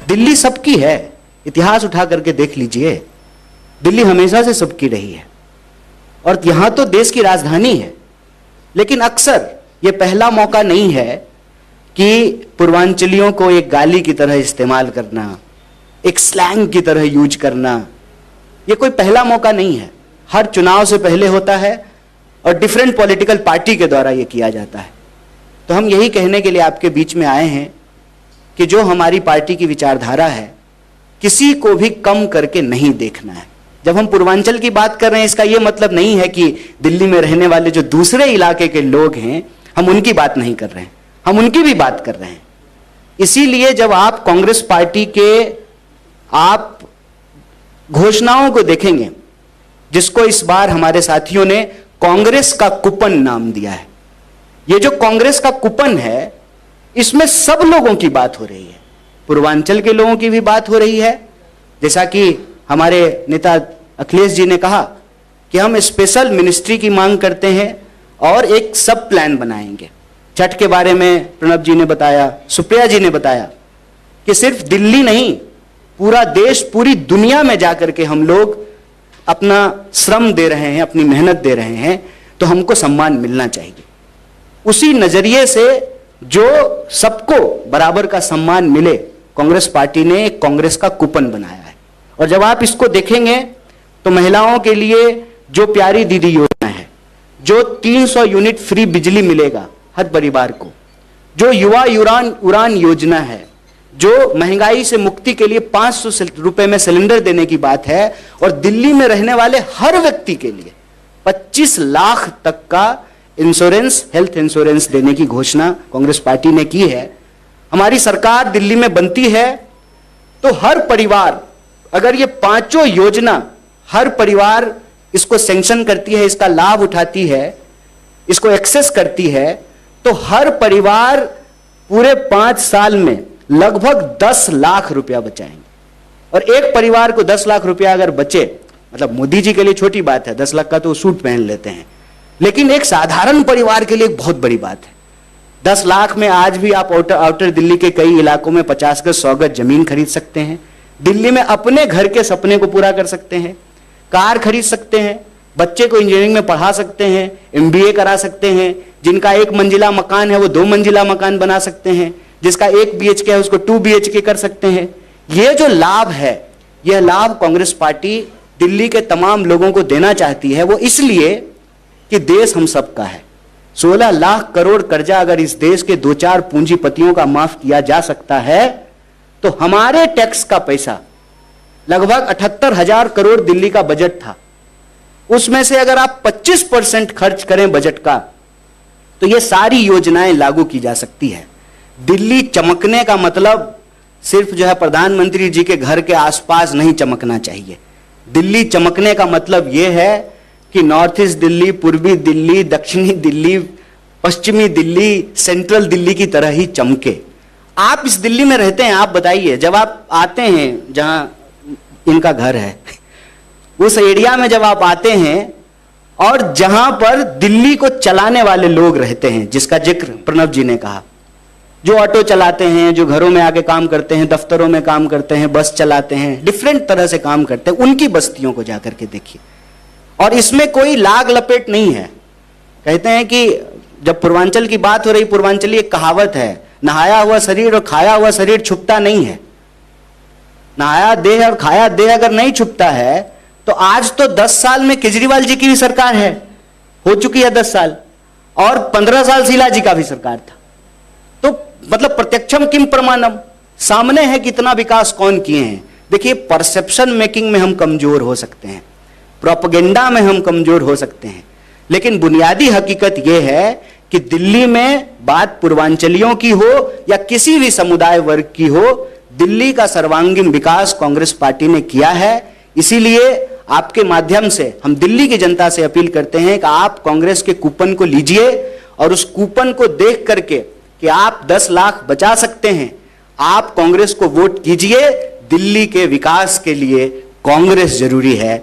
दिल्ली सबकी है, इतिहास उठा करके देख लीजिए, दिल्ली हमेशा से सबकी रही है और यहां तो देश की राजधानी है। लेकिन अक्सर यह पहला मौका नहीं है कि पूर्वांचलियों को एक गाली की तरह इस्तेमाल करना, एक स्लैंग की तरह यूज करना, यह कोई पहला मौका नहीं है। हर चुनाव से पहले होता है और डिफरेंट पॉलिटिकल पार्टी के द्वारा यह किया जाता है। तो हम यही कहने के लिए आपके बीच में आए हैं कि जो हमारी पार्टी की विचारधारा है, किसी को भी कम करके नहीं देखना है। जब हम पूर्वांचल की बात कर रहे हैं, इसका यह मतलब नहीं है कि दिल्ली में रहने वाले जो दूसरे इलाके के लोग हैं, हम उनकी बात नहीं कर रहे हैं, हम उनकी भी बात कर रहे हैं। इसीलिए जब आप कांग्रेस पार्टी के आप घोषणाओं को देखेंगे, जिसको इस बार हमारे साथियों ने कांग्रेस का कूपन नाम दिया है, ये जो कांग्रेस का कूपन है, इसमें सब लोगों की बात हो रही है, पूर्वांचल के लोगों की भी बात हो रही है। जैसा कि हमारे नेता अखिलेश जी ने कहा कि हम स्पेशल मिनिस्ट्री की मांग करते हैं और एक सब प्लान बनाएंगे। छठ के बारे में प्रणब जी ने बताया, सुप्रिया जी ने बताया कि सिर्फ दिल्ली नहीं, पूरा देश, पूरी दुनिया में जाकर के हम लोग अपना श्रम दे रहे हैं, अपनी मेहनत दे रहे हैं, तो हमको सम्मान मिलना चाहिए। उसी नजरिए से जो सबको बराबर का सम्मान मिले, कांग्रेस पार्टी ने एक कांग्रेस का कूपन बनाया है। और जब आप इसको देखेंगे तो महिलाओं के लिए जो प्यारी दीदी योजना है, जो 300 यूनिट फ्री बिजली मिलेगा हर परिवार को, जो युवा उड़ान योजना है, जो महंगाई से मुक्ति के लिए 500 रुपए में सिलेंडर देने की बात है, और दिल्ली में रहने वाले हर व्यक्ति के लिए 25 लाख तक का इंश्योरेंस, हेल्थ इंश्योरेंस देने की घोषणा कांग्रेस पार्टी ने की है। हमारी सरकार दिल्ली में बनती है तो हर परिवार, अगर ये पांचों योजना हर परिवार इसको सैंक्शन करती है, इसका लाभ उठाती है, इसको एक्सेस करती है, तो हर परिवार पूरे 5 साल में लगभग 10 लाख रुपया बचाएंगे। और एक परिवार को 10 लाख रुपया अगर बचे, मतलब मोदी जी के लिए छोटी बात है, 10 लाख का तो सूट पहन लेते हैं, लेकिन एक साधारण परिवार के लिए एक बहुत बड़ी बात है। 10 लाख में आज भी आप आउटर दिल्ली के कई इलाकों में 50 गज 100 गज जमीन खरीद सकते हैं, दिल्ली में अपने घर के सपने को पूरा कर सकते हैं, कार खरीद सकते हैं, बच्चे को इंजीनियरिंग में पढ़ा सकते हैं, MBA करा सकते हैं, जिनका 1 मंजिला मकान है वो 2 मंजिला मकान बना सकते हैं, जिसका 1 BHK है उसको 2 BHK कर सकते हैं। यह जो लाभ है, यह लाभ कांग्रेस पार्टी दिल्ली के तमाम लोगों को देना चाहती है। वो इसलिए कि देश हम सबका है। 16 लाख करोड़ कर्जा अगर इस देश के 2-4 पूंजीपतियों का माफ किया जा सकता है, तो हमारे टैक्स का पैसा लगभग 78,000 करोड़ दिल्ली का बजट था, उसमें से अगर आप 25% खर्च करें बजट का, तो ये सारी योजनाएं लागू की जा सकती है। दिल्ली चमकने का मतलब सिर्फ जो है प्रधानमंत्री जी के घर के आसपास नहीं चमकना चाहिए। दिल्ली चमकने का मतलब यह है कि नॉर्थ ईस्ट दिल्ली, पूर्वी दिल्ली, दक्षिणी दिल्ली, पश्चिमी दिल्ली, सेंट्रल दिल्ली की तरह ही चमके। आप इस दिल्ली में रहते हैं, आप बताइए, जब आप आते हैं जहां इनका घर है, उस एरिया में जब आप आते हैं और जहां पर दिल्ली को चलाने वाले लोग रहते हैं, जिसका जिक्र प्रणब जी ने कहा, जो ऑटो चलाते हैं, जो घरों में आके काम करते हैं, दफ्तरों में काम करते हैं, बस चलाते हैं, डिफरेंट तरह से काम करते हैं, उनकी बस्तियों को जाकर के देखिए। और इसमें कोई लाग लपेट नहीं है। कहते हैं कि जब पूर्वांचल की बात हो रही, पूर्वांचली एक कहावत है, नहाया हुआ शरीर और खाया हुआ शरीर छुपता नहीं है। नहाया देह और खाया देह अगर नहीं छुपता है, तो आज तो 10 साल में केजरीवाल जी की भी सरकार है, हो चुकी है 10 साल, और 15 साल शीला जी का भी सरकार था। तो मतलब प्रत्यक्षम किम प्रमाणम, सामने है कितना विकास कौन किए हैं। देखिए, परसेप्शन मेकिंग में हम कमजोर हो सकते हैं, प्रोपेगेंडा में हम कमजोर हो सकते हैं, लेकिन बुनियादी हकीकत यह है कि दिल्ली में बात पूर्वांचलियों की हो या किसी भी समुदाय वर्ग की हो, दिल्ली का सर्वांगीण विकास कांग्रेस पार्टी ने किया है। इसीलिए आपके माध्यम से हम दिल्ली की जनता से अपील करते हैं कि आप कांग्रेस के कूपन को लीजिए और उस कूपन को देख करके कि आप 10 लाख बचा सकते हैं, आप कांग्रेस को वोट कीजिए। दिल्ली के विकास के लिए कांग्रेस जरूरी है,